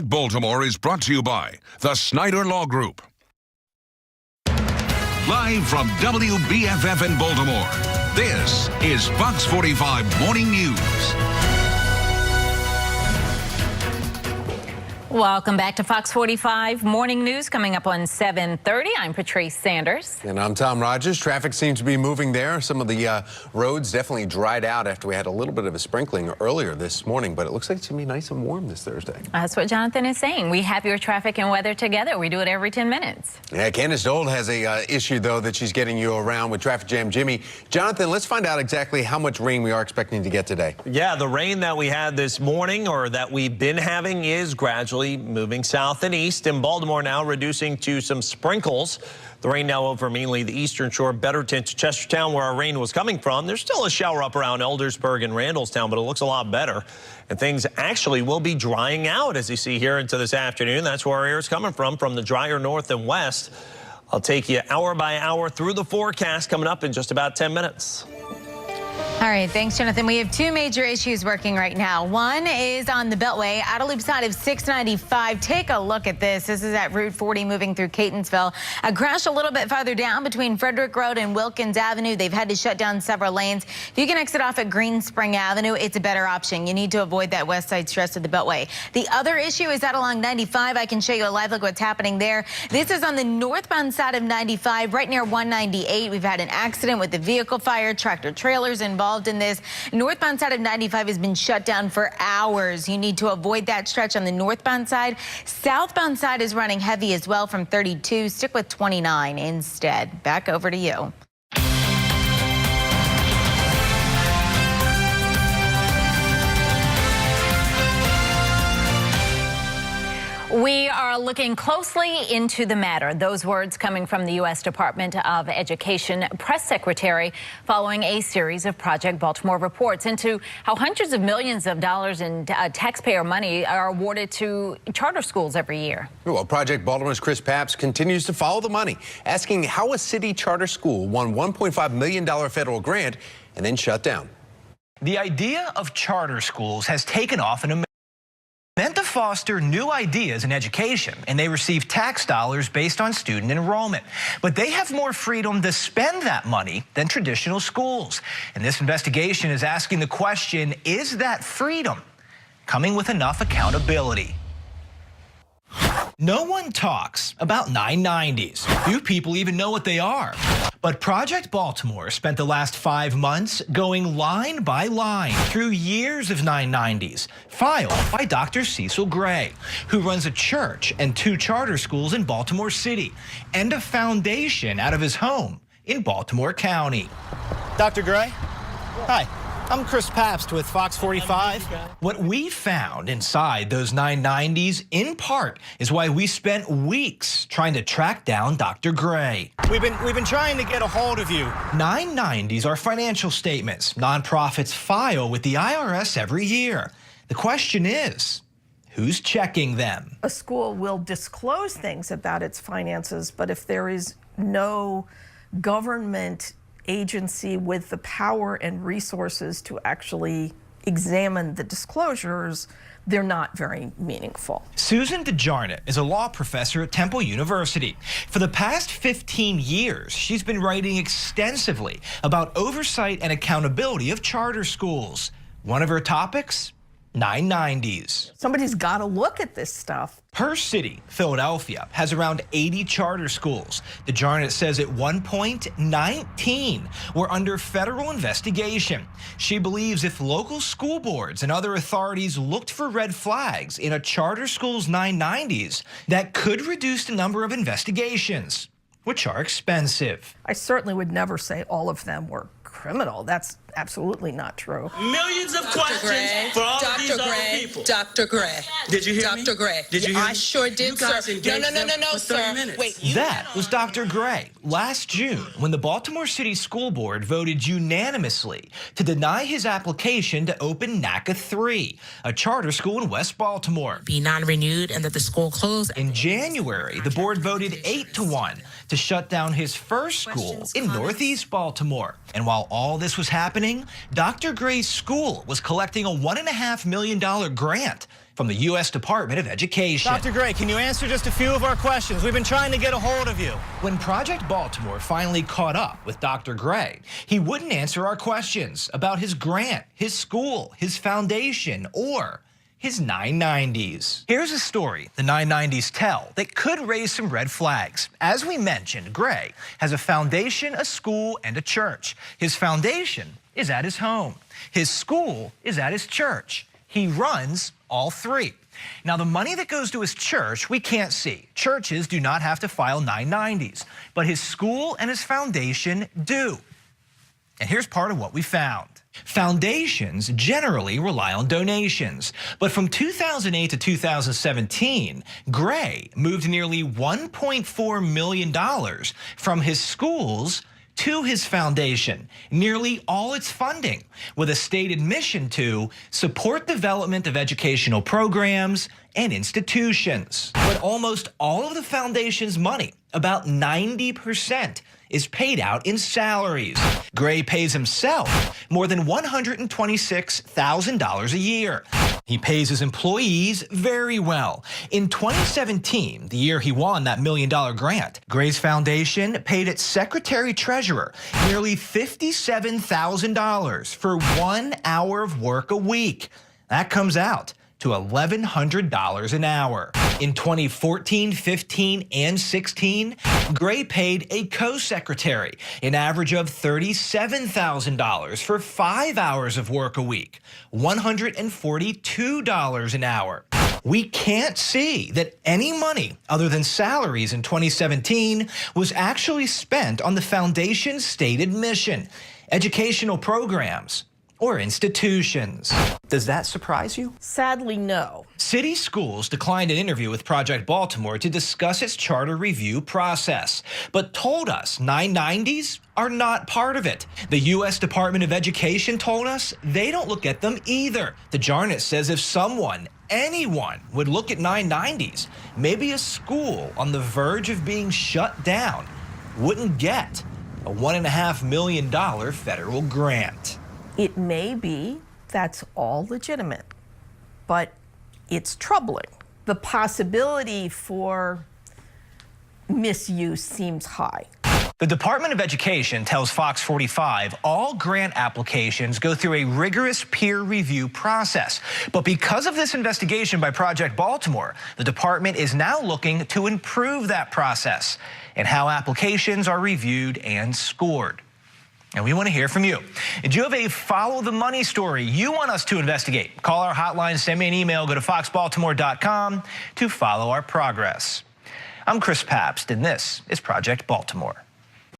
Baltimore is brought to you by the Snyder Law Group. Live from WBFF in Baltimore, this is Fox 45 Morning News. Welcome back to Fox 45 Morning News. Coming up on 7:30, I'm Patrice Sanders. And I'm Tom Rogers. Traffic seems to be moving there. Some of the roads definitely dried out after we had a little bit of a sprinkling earlier this morning, but it looks like it's going to be nice and warm this Thursday. That's what Jonathan is saying. We have your traffic and weather together. We do it every 10 minutes. Yeah, Candace Dold has a issue, though, that she's getting you around with Traffic Jam Jimmy. Jonathan, let's find out exactly how much rain we are expecting to get today. Yeah, the rain that we had this morning, or that we've been having, is gradually moving south and east. In Baltimore now, reducing to some sprinkles. The rain now over mainly the eastern shore, better to Chestertown, where our rain was coming from. There's still a shower up around Eldersburg and Randallstown, but it looks a lot better. And things actually will be drying out, as you see here, into this afternoon. That's where our air is coming from the drier north and west. I'll take you hour by hour through the forecast coming up in just about 10 minutes. All right, thanks, Jonathan. We have two major issues working right now. One is on the Beltway, outer loop side of 695. Take a look at this. This is at Route 40 moving through Catonsville. A crash a little bit farther down between Frederick Road and Wilkins Avenue. They've had to shut down several lanes. If you can exit off at Green Spring Avenue, it's a better option. You need to avoid that west side stretch of the Beltway. The other issue is out along 95. I can show you a live look what's happening there. This is on the northbound side of 95, right near 198. We've had an accident with the vehicle fire, tractor trailers involved in this. Northbound side of 95 has been shut down for hours. You need to avoid that stretch on the northbound side. Southbound side is running heavy as well from 32. Stick with 29 instead. Back over to you. We are looking closely into the matter. Those words coming from the U.S. Department of Education press secretary following a series of Project Baltimore reports into how hundreds of millions of dollars in taxpayer money are awarded to charter schools every year. Well, Project Baltimore's Chris Papps continues to follow the money, asking how a city charter school won $1.5 million federal grant and then shut down. The idea of charter schools has taken off in America. Meant to foster new ideas in education, and they receive tax dollars based on student enrollment. But they have more freedom to spend that money than traditional schools. And this investigation is asking the question, is that freedom coming with enough accountability? No one talks about 990s. Few people even know what they are. But Project Baltimore spent the last 5 months going line by line through years of 990s, filed by Dr. Cecil Gray, who runs a church and 2 charter schools in Baltimore City, and a foundation out of his home in Baltimore County. Dr. Gray? Hi. I'm Chris Papps with Fox 45. What we found inside those 990s, in part, is why we spent weeks trying to track down Dr. Gray. We've been trying to get a hold of you. 990s are financial statements nonprofits file with the IRS every year. The question is, who's checking them? A school will disclose things about its finances, but if there is no government agency with the power and resources to actually examine the disclosures, they're not very meaningful. Susan DeJarnett is a law professor at Temple University. For the past 15 years, she's been writing extensively about oversight and accountability of charter schools. One of her topics, 990s. Somebody's got to look at this stuff. Her city, Philadelphia, has around 80 charter schools. DeJarnett says at one point, 19 were under federal investigation. She believes if local school boards and other authorities looked for red flags in a charter school's 990s, that could reduce the number of investigations, which are expensive. I certainly would never say all of them were criminal. That's absolutely not true. Millions of questions for all of these other people. Dr. Gray. Did you hear me? Dr. Gray. Did you hear me? I sure did, you guys sir. No, sir. Wait, that was Dr. Gray last June when the Baltimore City School Board voted unanimously to deny his application to open NACA 3, a charter school in West Baltimore. Be non-renewed and that the school close. In January, the board voted 8-1 to shut down his first school in Northeast Baltimore. And while all this was happening, listening, Dr. Gray's school was collecting a $1.5 million grant from the U.S. Department of Education. Dr. Gray, can you answer just a few of our questions? We've been trying to get a hold of you. When Project Baltimore finally caught up with Dr. Gray, he wouldn't answer our questions about his grant, his school, his foundation, or his 990s. Here's a story the 990s tell that could raise some red flags. As we mentioned, Gray has a foundation, a school, and a church. His foundation is at his home. His school is at his church. He runs all three. Now, the money that goes to his church, we can't see. Churches do not have to file 990s, but his school and his foundation do. And here's part of what we found. Foundations generally rely on donations, but from 2008 to 2017, Gray moved nearly $1.4 million from his schools to his foundation, nearly all its funding, with a stated mission to support development of educational programs and institutions. But almost all of the foundation's money, about 90%, is paid out in salaries. Gray pays himself more than $126,000 a year. He pays his employees very well. In 2017, the year he won that $1 million grant, Gray's foundation paid its secretary-treasurer nearly $57,000 for 1 hour of work a week. That comes out to $1,100 an hour. In 2014, 15, and 16, Gray paid a co-secretary an average of $37,000 for 5 hours of work a week, $142 an hour. We can't see that any money other than salaries in 2017 was actually spent on the foundation's stated mission, educational programs, or institutions. Does that surprise you? Sadly, no. City Schools declined an interview with Project Baltimore to discuss its charter review process, but told us 990s are not part of it. The U.S. Department of Education told us they don't look at them either. The Jarnett says if anyone would look at 990s, maybe a school on the verge of being shut down wouldn't get a $1.5 million federal grant. It may be that's all legitimate, but it's troubling. The possibility for misuse seems high. The Department of Education tells Fox 45 all grant applications go through a rigorous peer review process. But because of this investigation by Project Baltimore, the department is now looking to improve that process and how applications are reviewed and scored. And we want to hear from you. Do you have a follow the money story you want us to investigate? Call our hotline, send me an email, go to foxbaltimore.com to follow our progress. I'm Chris Pabst, and this is Project Baltimore.